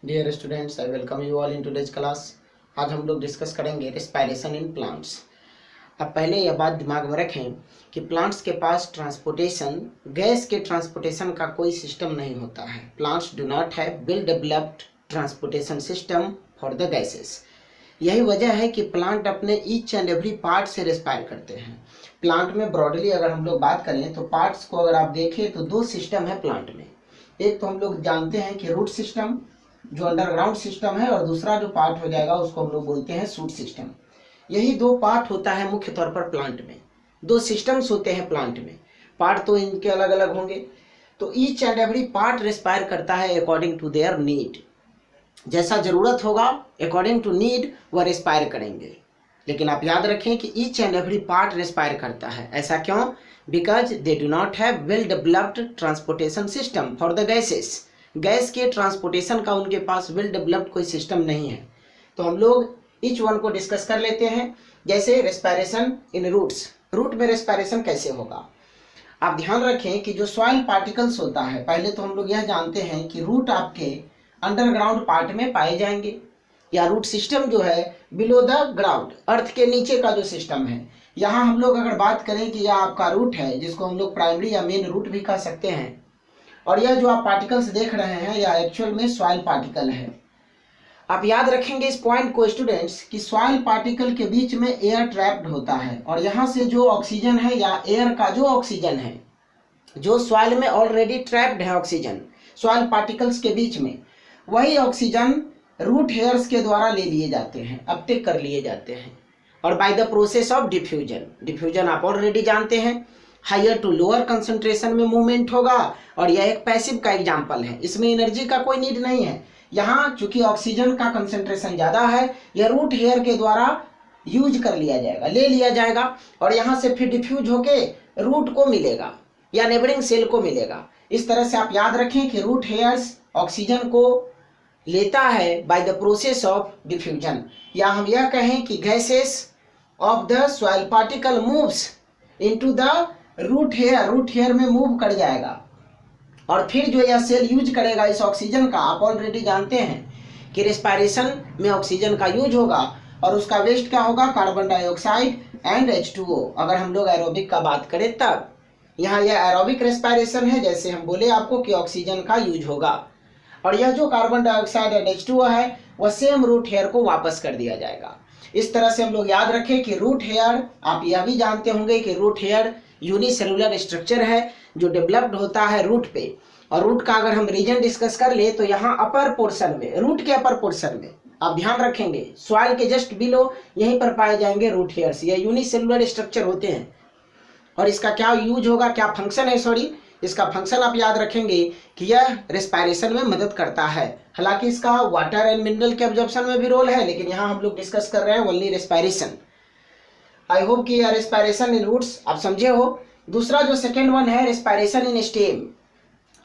Dear students, I welcome you all in today's class. आज हम लोग डिस्कस करेंगे रेस्पायरेशन इन प्लांट्स। अब पहले यह बात दिमाग में रखें कि प्लांट्स के पास ट्रांसपोर्टेशन, गैस के ट्रांसपोर्टेशन का कोई सिस्टम नहीं होता है। Plants do not have well developed transportation system for the gases. यही वजह है कि प्लांट अपने ईच एंड एवरी पार्ट से रेस्पायर करते हैं। प्लांट में ब्रॉडली अगर हम लोग बात करें तो पार्ट्स को अगर आप देखें तो दो सिस्टम है प्लांट में। एक तो हम लोग जानते हैं कि रूट सिस्टम जो अंडरग्राउंड सिस्टम है, और दूसरा जो पार्ट हो जाएगा उसको हम लोग बोलते हैं शूट सिस्टम। यही दो पार्ट होता है मुख्य तौर पर प्लांट में। दो सिस्टम्स होते हैं प्लांट में, पार्ट तो इनके अलग अलग होंगे। तो each and every part respire करता है अकॉर्डिंग टू देयर नीड। जैसा जरूरत होगा अकॉर्डिंग टू नीड वह रेस्पायर करेंगे। लेकिन आप याद रखें कि each and every part respire करता है। ऐसा क्यों? Because they do not have well developed transportation system for the gases. Gas के ट्रांसपोर्टेशन का उनके पास वेल डेवलप्ड कोई सिस्टम नहीं है। तो हम लोग ईच वन को डिस्कस कर लेते हैं। जैसे रेस्पायरेशन इन रूट्स, रूट में रेस्पायरेशन कैसे होगा। आप ध्यान रखें कि जो सॉइल पार्टिकल्स होता है, पहले तो हम लोग यह जानते हैं कि रूट आपके अंडरग्राउंड पार्ट में पाए जाएंगे, या रूट सिस्टम जो है बिलो द ग्राउंड, अर्थ के नीचे का जो सिस्टम है। यहाँ हम लोग अगर बात करें कि यह आपका रूट है, जिसको हम लोग प्राइमरी या मेन रूट भी कह सकते हैं, और यह जो आप पार्टिकल्स देख रहे हैं यह एक्चुअल में सॉइल पार्टिकल है। आप याद रखेंगे इस पॉइंट को स्टूडेंट्स कि सॉइल पार्टिकल के बीच में एयर ट्रैप्ड होता है, और यहाँ से जो ऑक्सीजन है या एयर का जो ऑक्सीजन है, जो सॉइल में ऑलरेडी ट्रैप्ड है ऑक्सीजन सॉइल पार्टिकल्स के बीच में, वही ऑक्सीजन रूट हेयर्स के द्वारा ले लिए जाते हैं, अपटेक कर लिए जाते हैं, और bye the process of diffusion. Diffusion आप ऑलरेडी जानते हैं, हायर टू लोअर कंसंट्रेशन में मूवमेंट होगा, और यह एक पैसिव का एग्जाम्पल है। इसमें एनर्जी का कोई नीड नहीं है। यहाँ चूंकि ऑक्सीजन का कंसंट्रेशन ज़्यादा है, यह रूट हेयर के द्वारा यूज कर लिया जाएगा, ले लिया जाएगा, और यहाँ से फिर डिफ्यूज होके रूट को मिलेगा या नेबरिंग सेल को मिलेगा। इस तरह से आप याद रखें कि रूट हेयर्स ऑक्सीजन को लेता है by the process of diffusion, या हम यह कहें कि gases of the soil particle moves into the root hair में मूव कर जाएगा, और फिर जो यह सेल यूज करेगा इस ऑक्सीजन का। आप ऑलरेडी जानते हैं कि रेस्पायरेशन में ऑक्सीजन का यूज होगा, और उसका वेस्ट क्या होगा? Carbon dioxide and H2O। अगर हम लोग एरोबिक का बात करें तब यहाँ यह एरोबिक रेस्पायरेशन है, जैसे हम बोले आपको कि ऑक्सीजन का यूज होगा, और यह जो कार्बन डाइऑक्साइड एंड H2O है वह सेम रूट हेयर को वापस कर दिया जाएगा। इस तरह से हम लोग याद रखें कि रूट हेयर, आप यह भी जानते होंगे कि रूट हेयर यूनिसेलुलर स्ट्रक्चर है जो डेवलप्ड होता है रूट पे। और रूट का अगर हम रीजन डिस्कस कर ले तो यहाँ अपर पोर्शन में, रूट के अपर पोर्शन में आप ध्यान रखेंगे सॉइल के जस्ट बिलो यहीं पर पाए जाएंगे रूट हेयर्स। यह यूनिसेलुलर स्ट्रक्चर होते हैं, और इसका क्या यूज होगा, क्या फंक्शन है, इसका फंक्शन आप याद रखेंगे कि यह रेस्पायरेशन में मदद करता है। हालांकि इसका वाटर एंड मिनरल के एब्जॉर्प्शन में भी रोल है, लेकिन यहाँ हम लोग डिस्कस कर रहे हैं ओनली रेस्पायरेशन। आई होप कि यह रेस्पायरेशन इन रूट्स आप समझे हो। दूसरा जो सेकेंड वन है रेस्पायरेशन इन स्टेम।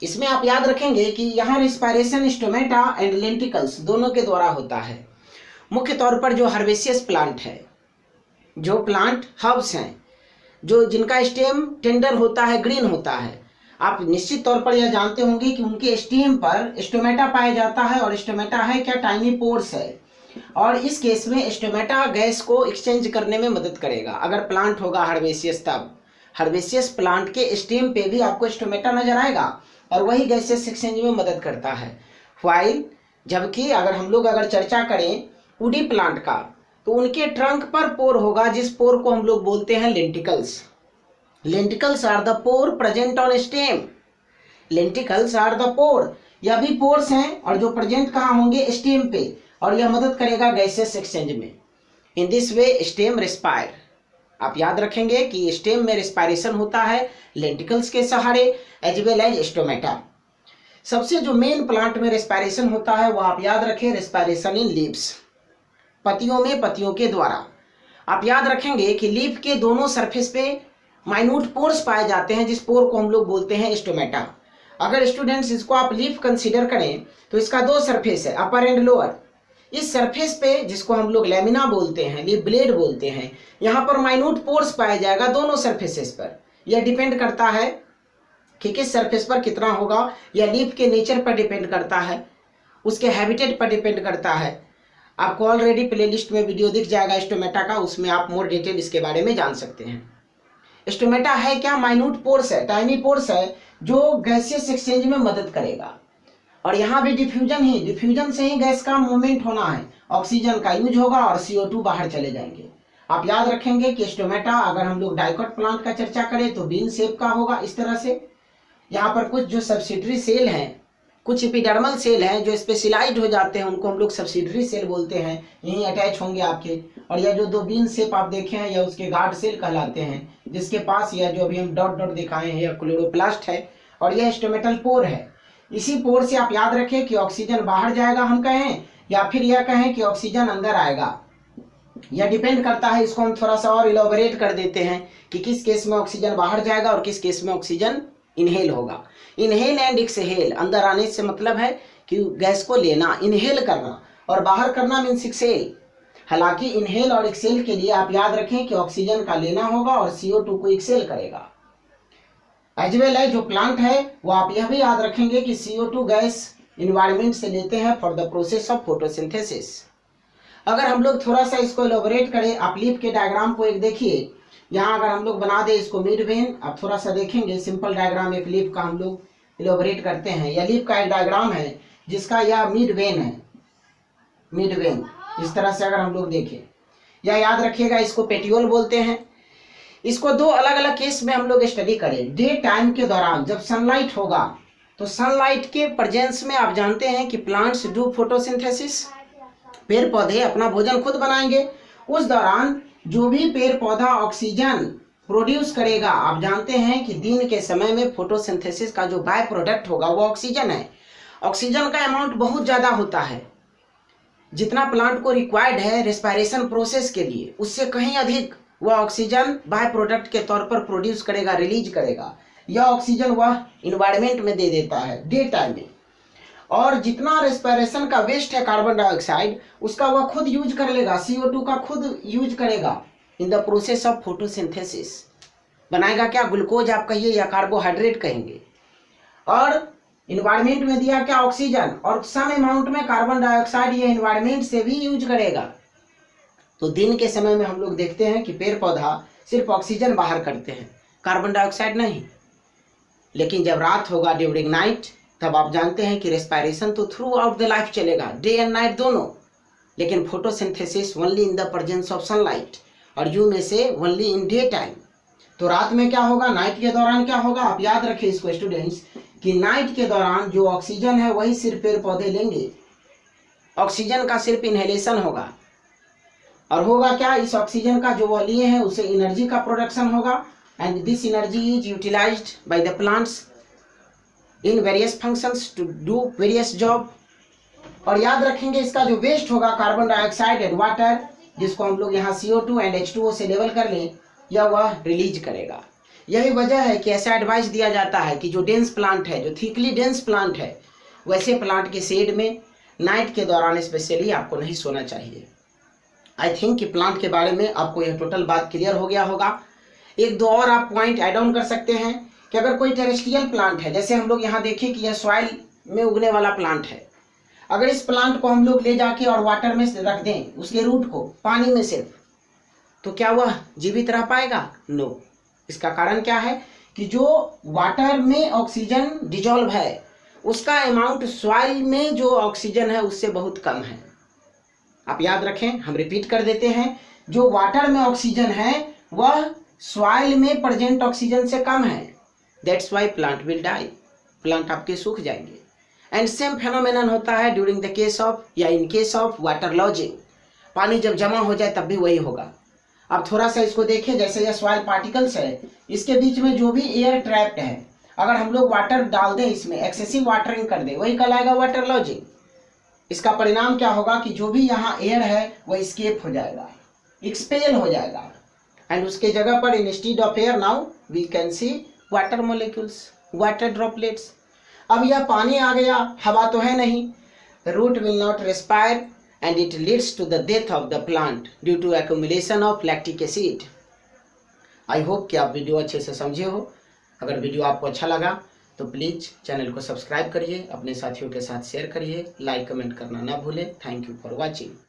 इसमें आप याद रखेंगे कि यहाँ रेस्पायरेशन स्टोमेटा एंड लेंटिकल्स दोनों के द्वारा होता है। मुख्य तौर पर जो हर्बेसियस प्लांट है, जो प्लांट हर्ब्स हैं, जो जिनका स्टेम टेंडर होता है, ग्रीन होता है, आप निश्चित तौर पर यह जानते होंगे कि उनके स्टेम पर स्टोमेटा पाया जाता है, और स्टोमेटा है क्या? टाइनी पोर्स है, और इस केस में स्टोमेटा गैस को एक्सचेंज करने में मदद करेगा। अगर प्लांट होगा हर्बेसियस, तब हर्बेसियस प्लांट के स्टेम पे भी आपको स्टोमेटा नजर आएगा, और वही गैसेस एक्सचेंज में मदद करता है। व्हाइल जबकि अगर हम लोग चर्चा करें वुडी प्लांट का, तो उनके ट्रंक पर पोर होगा, जिस पोर को हम लोग बोलते हैं lenticels. Lenticels are the pore present on stem. Lenticels are the pore, यह भी पोर्स हैं, और जो प्रेजेंट कहाँ होंगे? स्टेम पे, और यह मदद करेगा गैसेस एक्सचेंज में। In this way stem respire. आप याद रखेंगे कि स्टेम में रेस्पायरेशन होता है लेंटिकल्स के सहारे एज वेल एज स्टोमेटा। सबसे जो मेन प्लांट में रेस्पायरेशन होता है वह आप याद रखें रेस्पायरेशन इन लीव्स, पत्तियों में, पत्तियों के द्वारा। आप याद रखेंगे कि लीफ के दोनों सरफेस पे माइन्यूट पोर्स पाए जाते हैं, जिस पोर को हम लोग बोलते हैं स्टोमेटा। अगर स्टूडेंट्स इसको आप लीफ कंसीडर करें तो इसका दो सरफेस है, अपर एंड लोअर। इस सरफेस पे, जिसको हम लोग लैमिना बोलते हैं, लीफ ब्लेड बोलते हैं, यहाँ पर माइन्यूट पोर्स पाया जाएगा दोनों सरफेसेस पर। यह डिपेंड करता है कि किस सरफेस पर कितना होगा, या लीफ के नेचर पर डिपेंड करता है। उसके हैबिटेट पर डिपेंड करता है। आपको ऑलरेडी प्लेलिस्ट में वीडियो दिख जाएगा स्टोमेटा का, उसमें आप मोर डिटेल इसके बारे में जान सकते हैं। स्टोमेटा है क्या? माइन्यूट पोर्स है, टाइनी पोर्स है जो गैसियस एक्सचेंज में मदद करेगा। और यहाँ भी डिफ्यूजन से ही गैस का मूवमेंट होना है, ऑक्सीजन का यूज होगा और CO2 बाहर चले जाएंगे। आप याद रखेंगे कि स्टोमेटा अगर हम लोग डाइकोट प्लांट का चर्चा करें तो बीन शेप का होगा इस तरह से। यहाँ पर कुछ जो सब्सिडरी सेल हैं, कुछ एपिडर्मल सेल हैं जो स्पेशलाइज्ड हो जाते हैं, उनको हम लोग सब्सिडरी सेल बोलते हैं, यहीं अटैच होंगे आपके। और यह जो दो बीन शेप आप देखे हैं यह उसके गार्ड सेल कहलाते हैं, जिसके पास यह जो अभी हम डॉट डॉट दिखाए हैं यह क्लोरोप्लास्ट है और यह स्टोमेटल पोर है। इसी पोर से आप याद रखें कि ऑक्सीजन बाहर जाएगा हम कहें, या फिर यह कहें कि ऑक्सीजन अंदर आएगा, यह डिपेंड करता है। इसको हम थोड़ा सा और इलॉबरेट कर देते हैं कि किस केस में ऑक्सीजन बाहर जाएगा और किस केस में ऑक्सीजन इनहेल होगा। इनहेल एंड एक्सहेल, अंदर आने से मतलब है कि गैस को लेना, इनहेल करना, और बाहर करना मीन्स एक्सहेल। हालांकि इनहेल और एक्सहेल के लिए आप याद रखें कि ऑक्सीजन का लेना होगा और CO2 को एक्सहेल करेगा। एज वेल है जो प्लांट है वो आप यह भी याद रखेंगे कि CO2 गैस इन्वायरमेंट से लेते हैं for the process of photosynthesis. अगर हम लोग थोड़ा सा इसको इलॉबरेट करें, आप लीफ के डायग्राम को एक देखिए। यहाँ अगर हम लोग बना दे इसको मिड वेन, आप थोड़ा सा देखेंगे सिंपल डायग्राम एक लीफ का हम लोग इलॉबरेट करते हैं। यह लीफ का एक डायग्राम है जिसका यह मिड वेन है, मिड वेन इस तरह से अगर हम लोग देखें, या याद रखिएगा इसको पेटियोल बोलते हैं। इसको दो अलग अलग केस में हम लोग स्टडी करें। डे टाइम के दौरान जब सनलाइट होगा तो सनलाइट के प्रेजेंस में आप जानते हैं कि प्लांट्स डू फोटोसिंथेसिस, पेड़ पौधे अपना भोजन खुद बनाएंगे। उस दौरान जो भी पेड़ पौधा ऑक्सीजन प्रोड्यूस करेगा, आप जानते हैं कि दिन के समय में फोटोसिंथेसिस का जो बाय प्रोडक्ट होगा वो ऑक्सीजन है। ऑक्सीजन का अमाउंट बहुत ज़्यादा होता है, जितना प्लांट को रिक्वायर्ड है रेस्पायरेशन प्रोसेस के लिए उससे कहीं अधिक वह ऑक्सीजन बाय प्रोडक्ट के तौर पर प्रोड्यूस करेगा, रिलीज करेगा। यह ऑक्सीजन वह इन्वायरमेंट में दे देता है डे टाइम में। और जितना रेस्पिरेशन का वेस्ट है कार्बन डाइऑक्साइड उसका वह खुद यूज कर लेगा, CO2 का खुद यूज करेगा in the process of photosynthesis. बनाएगा क्या? ग्लूकोज आप कहिए या कार्बोहाइड्रेट कहेंगे। और इन्वायरमेंट में दिया क्या? ऑक्सीजन, और सम अमाउंट में कार्बन डाइऑक्साइड ये इन्वायरमेंट से भी यूज करेगा। तो दिन के समय में हम लोग देखते हैं कि पेड़ पौधा सिर्फ ऑक्सीजन बाहर करते हैं, कार्बन डाइऑक्साइड नहीं। लेकिन जब रात होगा ड्यूरिंग नाइट, तब आप जानते हैं कि रेस्पिरेशन तो थ्रू आउट द लाइफ चलेगा, डे एंड नाइट दोनों। लेकिन photosynthesis only in the presence of sunlight, और यू में से ओनली इन डे टाइम। तो रात में क्या होगा, नाइट के दौरान क्या होगा? आप याद रखें इसको स्टूडेंट्स कि नाइट के दौरान जो ऑक्सीजन है वही सिर्फ पेड़ पौधे लेंगे, ऑक्सीजन का सिर्फ इनहेलेशन होगा। और होगा क्या? इस ऑक्सीजन का जो वह लिए हैं उसे एनर्जी का प्रोडक्शन होगा, and this energy is utilized by the plants in various functions to do various job. और याद रखेंगे इसका जो वेस्ट होगा कार्बन डाइऑक्साइड एंड वाटर, जिसको हम लोग यहाँ CO2 एंड H2O से लेवल कर लें, या वह रिलीज करेगा। यही वजह है कि ऐसा एडवाइस दिया जाता है कि जो डेंस प्लांट है, जो थिकली डेंस प्लांट है, वैसे प्लांट के शेड में नाइट के दौरान स्पेशली आपको नहीं सोना चाहिए। आई थिंक कि प्लांट के बारे में आपको यह टोटल बात क्लियर हो गया होगा। एक दो और आप पॉइंट ऐड ऑन कर सकते हैं कि अगर कोई टेरेस्ट्रियल प्लांट है, जैसे हम लोग यहाँ देखें कि यह सॉइल में उगने वाला प्लांट है, अगर इस प्लांट को हम लोग ले जाके और वाटर में रख दें, उसके रूट को पानी में सिर्फ, तो क्या वह जीवित रह पाएगा? नो। इसका कारण क्या है कि जो वाटर में ऑक्सीजन डिजॉल्व है उसका अमाउंट सॉइल में जो ऑक्सीजन है उससे बहुत कम है। आप याद रखें, हम रिपीट कर देते हैं, जो वाटर में ऑक्सीजन है वह सॉइल में प्रेजेंट ऑक्सीजन से कम है। That's why plant will die, plant आपके सूख जाएंगे। एंड सेम फेनोमेनन होता है ड्यूरिंग द केस ऑफ या in case of water lodging. पानी जब जमा हो जाए तब भी वही होगा। अब थोड़ा सा इसको देखें, जैसे यह सॉइल पार्टिकल्स है, इसके बीच में जो भी एयर ट्रैप्ड है, अगर हम लोग वाटर डाल दें इसमें, एक्सेसिव वाटरिंग कर दें, वही कहलाएगा वाटर लॉजिंग। इसका परिणाम क्या होगा कि जो भी यहाँ एयर है वह स्केप हो जाएगा, एक्सपेल हो जाएगा, एंड उसके जगह पर instead of air now we can see water molecules, water droplets. अब यह पानी आ गया, हवा तो है नहीं, root will not respire and it leads to the death of the plant due to accumulation of lactic acid. I hope कि आप वीडियो अच्छे से समझे हो। अगर वीडियो आपको अच्छा लगा तो प्लीज़ चैनल को सब्सक्राइब करिए, अपने साथियों के साथ शेयर करिए, लाइक कमेंट करना ना भूलें। Thank you for watching.